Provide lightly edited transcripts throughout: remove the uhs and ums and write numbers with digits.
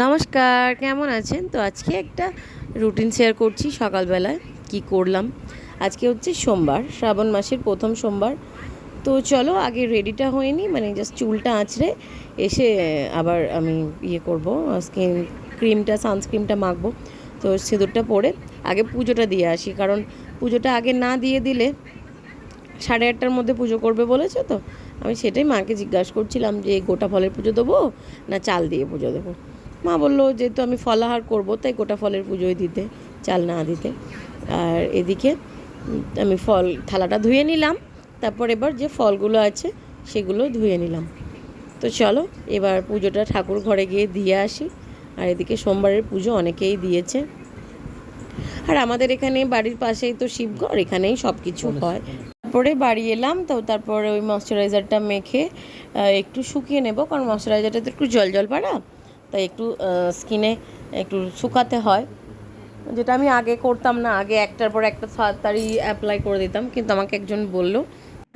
নমস্কার, কেমন আছেন? তো আজকে একটা রুটিন শেয়ার করছি সকালবেলায় কি করলাম। আজকে হচ্ছে সোমবার, শ্রাবণ মাসের প্রথম সোমবার। তো চলো আগে রেডিটা হয়ে নিই, মানে জাস্ট চুলটা আঁচড়ে এসে আবার আমি করব, স্কিন সানস্ক্রিনটা মাখবো। তো সিঁদুরটা পরে আগে পুজোটা দিয়ে আসি, কারণ পুজোটা আগে না দিয়ে দিলে 8:30টার মধ্যে পুজো করবে বলেছে। তো আমি সেটাই মাকে জিজ্ঞাসা করছিলাম যে গোটা ফলের পুজো দেবো না চাল দিয়ে পুজো দেবো। মা বললো যেহেতু আমি ফলাহার করবো তাই গোটা ফলের পুজোই দিতে, চাল না দিতে। আর এদিকে আমি থালাটা ধুয়ে নিলাম, তারপর এবার যে ফলগুলো আছে সেগুলো ধুয়ে নিলাম। তো চলো এবার পুজোটা ঠাকুর ঘরে গিয়ে দিয়ে আসি। আর এদিকে সোমবারের পুজো অনেকেই দিয়েছে। আর আমাদের এখানে বাড়ির পাশেই তো শিবঘর, এখানেই সব কিছু হয়। তারপরে বাড়ি এলাম, তো তারপরে ওই ময়শ্চারাইজারটা মেখে একটু শুকিয়ে নেব, কারণ ময়শ্চারাইজারটা তো একটু জল জল পাড়া, তাই একটু স্কিনে একটু শুকাতে হয়, যেটা আমি আগে করতাম না। আগে একটার পর একটা তাড়াতাড়ি অ্যাপ্লাই করে দিতাম, কিন্তু আমাকে একজন বললো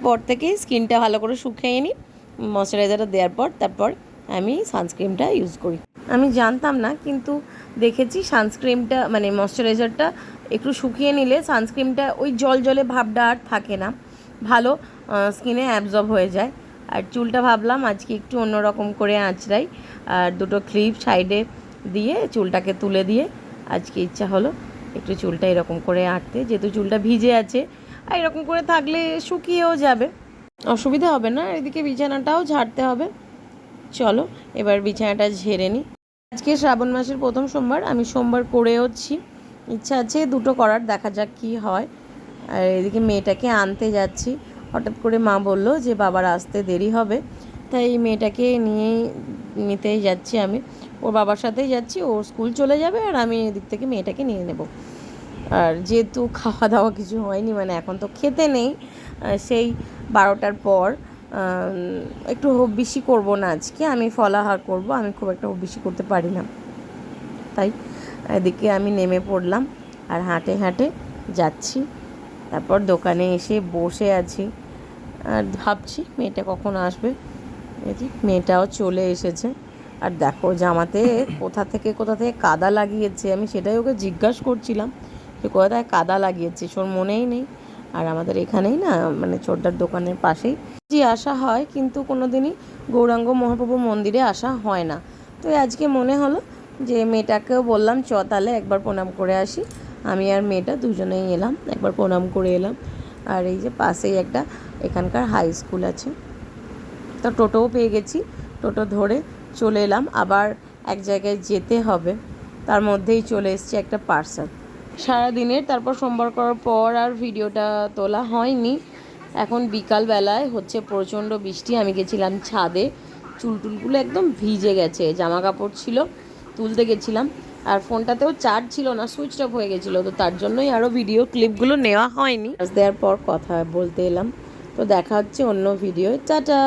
পর থেকে স্কিনটা ভালো করে শুকিয়ে নিই, ময়শ্চারাইজারটা দেওয়ার পর তারপর আমি সানস্ক্রিনটা ইউজ করি। আমি জানতাম না, কিন্তু দেখেছি সানস্ক্রিনটা মানে ময়শ্চারাইজারটা একটু শুকিয়ে নিলে সানস্ক্রিনটা ওই জল জলে ভাবটা আর থাকে না, ভালো স্কিনে অ্যাবজর্ব হয়ে যায়। আর চুলটা ভাবলাম আজকে একটু অন্যরকম করে আঁচড়াই, আর দুটো ক্লিপ সাইডে দিয়ে চুলটাকে তুলে দিয়ে আজকে ইচ্ছা হলো একটু চুলটা এরকম করে আঁটতে, যেহেতু চুলটা ভিজে আছে। আর এরকম করে থাকলে শুকিয়েও যাবে, অসুবিধা হবে না। এদিকে বিছানাটাও ঝাড়তে হবে। চলো এবার বিছানাটা ঝেড়ে নিই। আজকে শ্রাবণ মাসের প্রথম সোমবার, আমি সোমবার করেওছি, ইচ্ছা আছে দুটো করার, দেখা যাক কী হয়। আর এদিকে মেয়েটাকে আনতে যাচ্ছি, হঠাৎ করে মা বললো যে বাবার আসতে দেরি হবে, তাই মেয়েটাকে নিতেই যাচ্ছি। আমি ওর বাবার সাথেই যাচ্ছি, ওর স্কুল চলে যাবে আর আমি এদিক থেকে মেয়েটাকে নিয়ে নেব। আর যেহেতু খাওয়া দাওয়া কিছু হয়নি, মানে এখন তো খেতে নেই, সেই 12টার পর একটু বেশি করব না আজকে, আমি ফলাহার করব। আমি খুব একটা বেশি করতে পারি না, তাই এদিকে আমি নেমে পড়লাম আর হাঁটে হাঁটে যাচ্ছি। তারপর দোকানে এসে বসে আছি আর ভাবছি মেয়েটা কখন আসবে। মেয়েটাও চলে এসেছে। আর দেখো জামাতে কোথা থেকে কাদা লাগিয়েছে, আমি সেটাই ওকে জিজ্ঞাসা করছিলাম যে কোথায় কাদা লাগিয়েছে, ওর মনেই নেই। আর আমাদের এখানেই না, মানে ছোটদার দোকানের পাশেই যে আসা হয়, কিন্তু কোনো দিনই গৌরাঙ্গ মহাপ্রভু মন্দিরে আসা হয় না। তো আজকে মনে হলো যে মেয়েটাকেও বললাম চ তাহলে একবার প্রণাম করে আসি। আমি আর মেয়েটা দুজনেই এলাম, একবার প্রণাম করে এলাম। আর এই যে পাশেই একটা এখানকার হাই স্কুল আছে, তো টোটোও পেয়ে গেছি, টোটো ধরে চলে এলাম। আবার এক জায়গায় যেতে হবে, তার মধ্যেই চলে এসছে একটা পার্সেল সারাদিনের। তারপর সোমবার করার পর আর ভিডিওটা তোলা হয়নি। এখন বিকালবেলায় হচ্ছে প্রচণ্ড বৃষ্টি, আমি গেছিলাম ছাদে, চুলটুলগুলো একদম ভিজে গেছে, জামা কাপড় ছিল তুলতে গেছিলাম, আর ফোনটাতেও চার্জ ছিল না, সুইচ অফ হয়ে গেছিলো, তো তার জন্যই আরও ভিডিও ক্লিপগুলো নেওয়া হয়নি। চার্জ দেওয়ার পর কথা বলতে এলাম। তো দেখা হচ্ছে অন্য ভিডিও, টাটা।